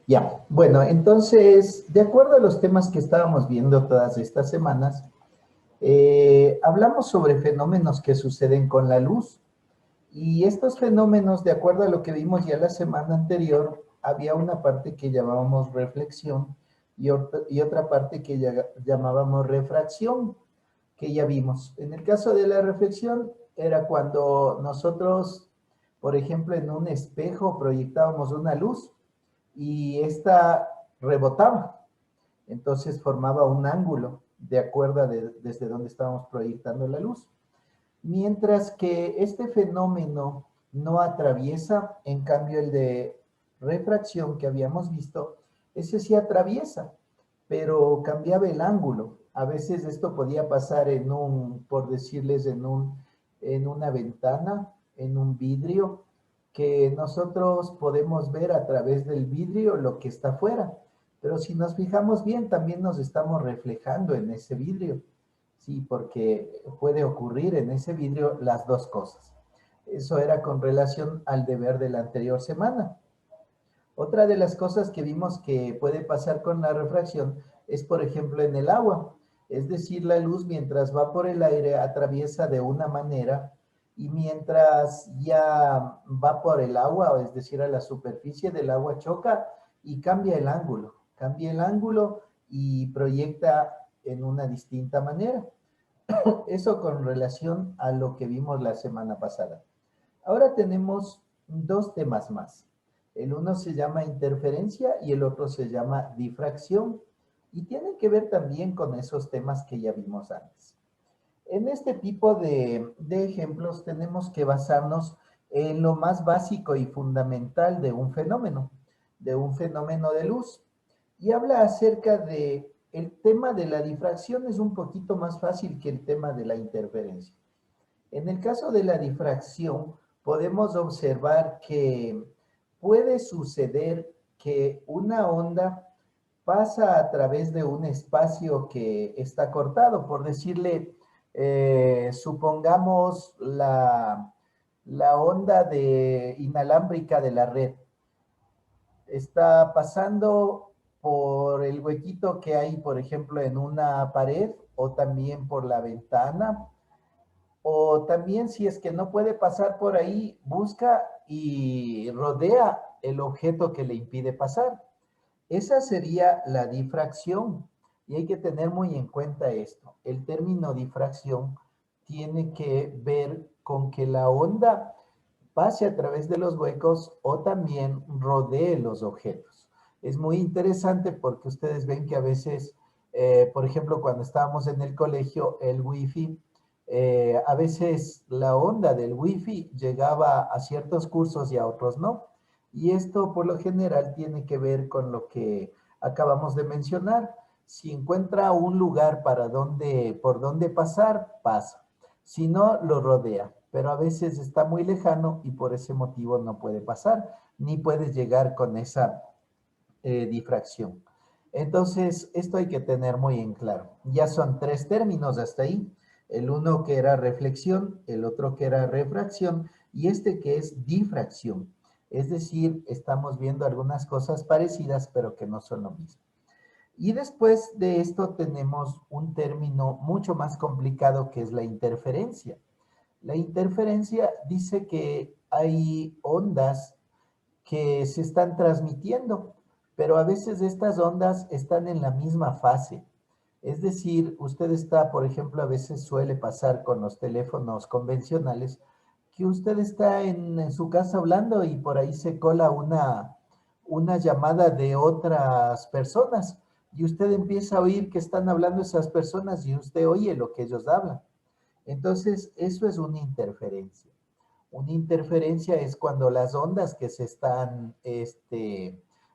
Ya, bueno, entonces, de acuerdo a los temas que estábamos viendo todas estas semanas, hablamos sobre fenómenos que suceden con la luz. Y estos fenómenos, de acuerdo a lo que vimos ya la semana anterior, había una parte que llamábamos reflexión y otra parte que ya llamábamos refracción, que ya vimos. En el caso de la reflexión, era cuando nosotros, por ejemplo, en un espejo proyectábamos una luz y esta rebotaba. Entonces formaba un ángulo de acuerdo desde donde estábamos proyectando la luz. Mientras que este fenómeno no atraviesa, en cambio el de refracción que habíamos visto, ese sí atraviesa, pero cambiaba el ángulo. A veces esto podía pasar en un, por decirles, en una ventana, en un vidrio, que nosotros podemos ver a través del vidrio lo que está afuera. Pero si nos fijamos bien, también nos estamos reflejando en ese vidrio. Sí, porque puede ocurrir en ese vidrio las dos cosas. Eso era con relación al deber de la anterior semana. Otra de las cosas que vimos que puede pasar con la refracción es, por ejemplo, en el agua. Es decir, la luz mientras va por el aire atraviesa de una manera y mientras ya va por el agua, es decir, a la superficie del agua choca y cambia el ángulo y proyecta en una distinta manera. Eso con relación a lo que vimos la semana pasada. Ahora tenemos dos temas más. El uno se llama interferencia y el otro se llama difracción. Y tienen que ver también con esos temas que ya vimos antes. En este tipo de ejemplos tenemos que basarnos en lo más básico y fundamental de un fenómeno de luz. Y habla acerca de el tema de la difracción es un poquito más fácil que el tema de la interferencia. En el caso de la difracción, podemos observar que puede suceder que una onda pasa a través de un espacio que está cortado, por decirle, supongamos la onda inalámbrica de la red. Está pasando por el huequito que hay, por ejemplo, en una pared o también por la ventana o también si es que no puede pasar por ahí, busca y rodea el objeto que le impide pasar. Esa sería la difracción. Y hay que tener muy en cuenta esto. El término difracción tiene que ver con que la onda pase a través de los huecos o también rodee los objetos. Es muy interesante porque ustedes ven que a veces, por ejemplo, cuando estábamos en el colegio, el wifi, a veces la onda del wifi llegaba a ciertos cursos y a otros no. Y esto por lo general tiene que ver con lo que acabamos de mencionar. Si encuentra un lugar por donde pasar, pasa. Si no, lo rodea, pero a veces está muy lejano y por ese motivo no puede pasar, ni puedes llegar con esa difracción. Entonces, esto hay que tener muy en claro. Ya son tres términos hasta ahí. El uno que era reflexión, el otro que era refracción y este que es difracción. Es decir, estamos viendo algunas cosas parecidas, pero que no son lo mismo. Y después de esto tenemos un término mucho más complicado que es la interferencia. La interferencia dice que hay ondas que se están transmitiendo, pero a veces estas ondas están en la misma fase. Es decir, usted está, por ejemplo, a veces suele pasar con los teléfonos convencionales, que usted está en su casa hablando y por ahí se cola una llamada de otras personas y usted empieza a oír que están hablando esas personas y usted oye lo que ellos hablan. Entonces, eso es una interferencia. Una interferencia es cuando las ondas que se están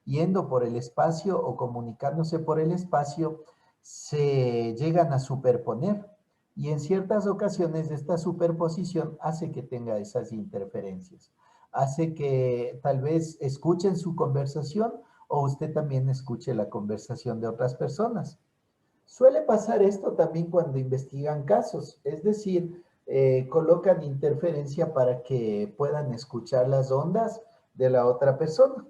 yendo por el espacio o comunicándose por el espacio se llegan a superponer. Y en ciertas ocasiones esta superposición hace que tenga esas interferencias. Hace que tal vez escuchen su conversación o usted también escuche la conversación de otras personas. Suele pasar esto también cuando investigan casos, es decir, colocan interferencia para que puedan escuchar las ondas de la otra persona.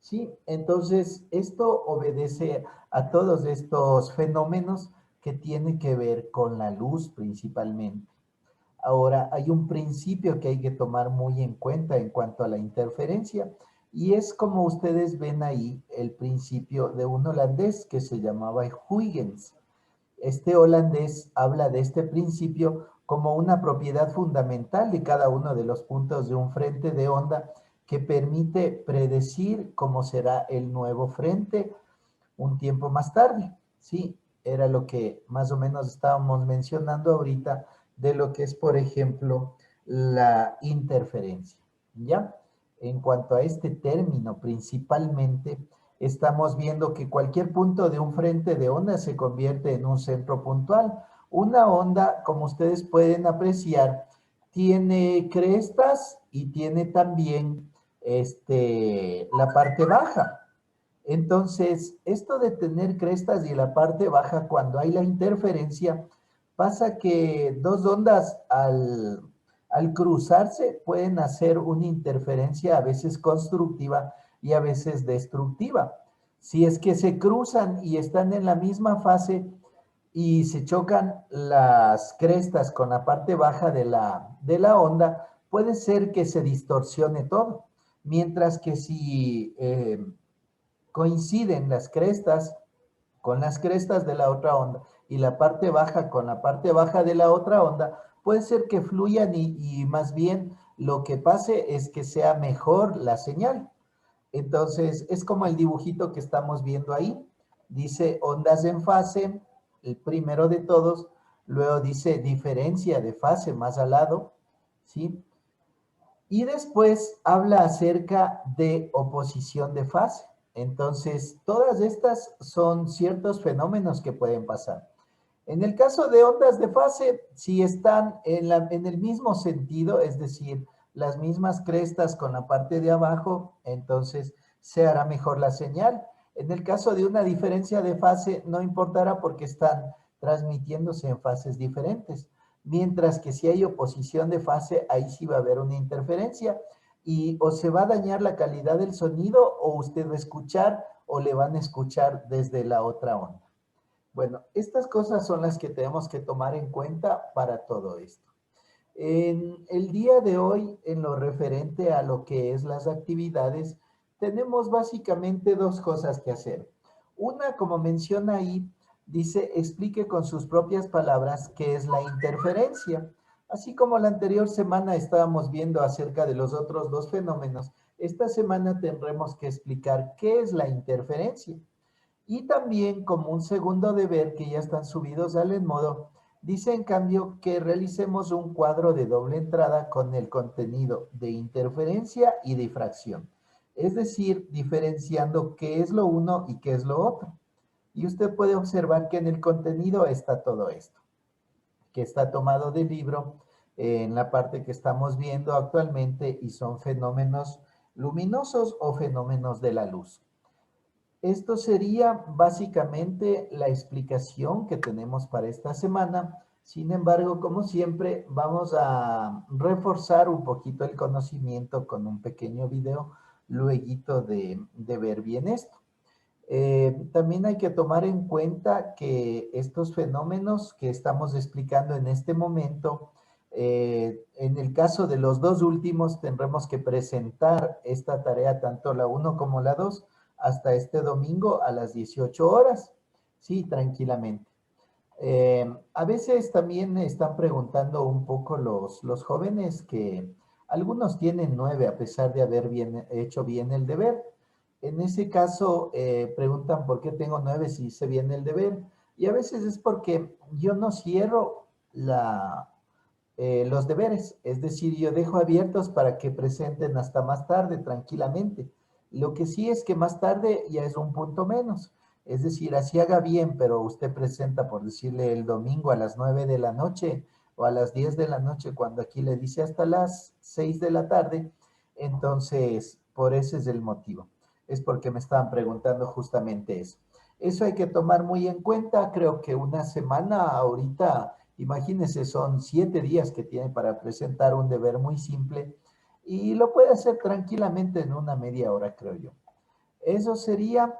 ¿sí? Entonces, esto obedece a todos estos fenómenos que tienen que ver con la luz principalmente. Ahora, hay un principio que hay que tomar muy en cuenta en cuanto a la interferencia, y es como ustedes ven ahí el principio de un holandés que se llamaba Huygens. Este holandés habla de este principio como una propiedad fundamental de cada uno de los puntos de un frente de onda que permite predecir cómo será el nuevo frente un tiempo más tarde. Sí, era lo que más o menos estábamos mencionando ahorita de lo que es, por ejemplo, la interferencia. ¿Ya? En cuanto a este término, principalmente, estamos viendo que cualquier punto de un frente de onda se convierte en un centro puntual. Una onda, como ustedes pueden apreciar, tiene crestas y tiene también la parte baja. Entonces, esto de tener crestas y la parte baja, cuando hay la interferencia, pasa que dos ondas al cruzarse pueden hacer una interferencia a veces constructiva y a veces destructiva. Si es que se cruzan y están en la misma fase y se chocan las crestas con la parte baja de la onda, puede ser que se distorsione todo. Mientras que si coinciden las crestas con las crestas de la otra onda y la parte baja con la parte baja de la otra onda, puede ser que fluyan y más bien lo que pase es que sea mejor la señal. Entonces, es como el dibujito que estamos viendo ahí. Dice ondas en fase, el primero de todos, luego dice diferencia de fase más al lado, ¿sí? Y después habla acerca de oposición de fase. Entonces, todas estas son ciertos fenómenos que pueden pasar. En el caso de ondas de fase, si están en el mismo sentido, es decir, las mismas crestas con la parte de abajo, entonces se hará mejor la señal. En el caso de una diferencia de fase, no importará porque están transmitiéndose en fases diferentes. Mientras que si hay oposición de fase, ahí sí va a haber una interferencia y o se va a dañar la calidad del sonido o usted va a escuchar o le van a escuchar desde la otra onda. Bueno, estas cosas son las que tenemos que tomar en cuenta para todo esto. En el día de hoy, en lo referente a lo que es las actividades, tenemos básicamente dos cosas que hacer. Una, como menciona ahí, dice, explique con sus propias palabras qué es la interferencia. Así como la anterior semana estábamos viendo acerca de los otros dos fenómenos, esta semana tendremos que explicar qué es la interferencia. Y también como un segundo deber que ya están subidos al Edmodo, dice en cambio que realicemos un cuadro de doble entrada con el contenido de interferencia y difracción. Es decir, diferenciando qué es lo uno y qué es lo otro. Y usted puede observar que en el contenido está todo esto, que está tomado del libro en la parte que estamos viendo actualmente y son fenómenos luminosos o fenómenos de la luz. Esto sería básicamente la explicación que tenemos para esta semana. Sin embargo, como siempre, vamos a reforzar un poquito el conocimiento con un pequeño video luego de ver bien esto. También hay que tomar en cuenta que estos fenómenos que estamos explicando en este momento, en el caso de los dos últimos, tendremos que presentar esta tarea, tanto la 1 como la 2, hasta este domingo a las 18 horas. Sí, tranquilamente. A veces también me están preguntando un poco los jóvenes que algunos tienen 9 a pesar de haber hecho bien el deber. En ese caso, preguntan por qué tengo 9 si hice bien el deber. Y a veces es porque yo no cierro los deberes, es decir, yo dejo abiertos para que presenten hasta más tarde, tranquilamente. Lo que sí es que más tarde ya es un punto menos. Es decir, así haga bien, pero usted presenta, por decirle, el domingo a las 9 de la noche o a las 10 de la noche, cuando aquí le dice hasta las 6 de la tarde, entonces, por ese es el motivo. Es porque me estaban preguntando justamente eso. Eso hay que tomar muy en cuenta. Creo que una semana ahorita, imagínense, son 7 días que tiene para presentar un deber muy simple y lo puede hacer tranquilamente en una media hora, creo yo. Eso sería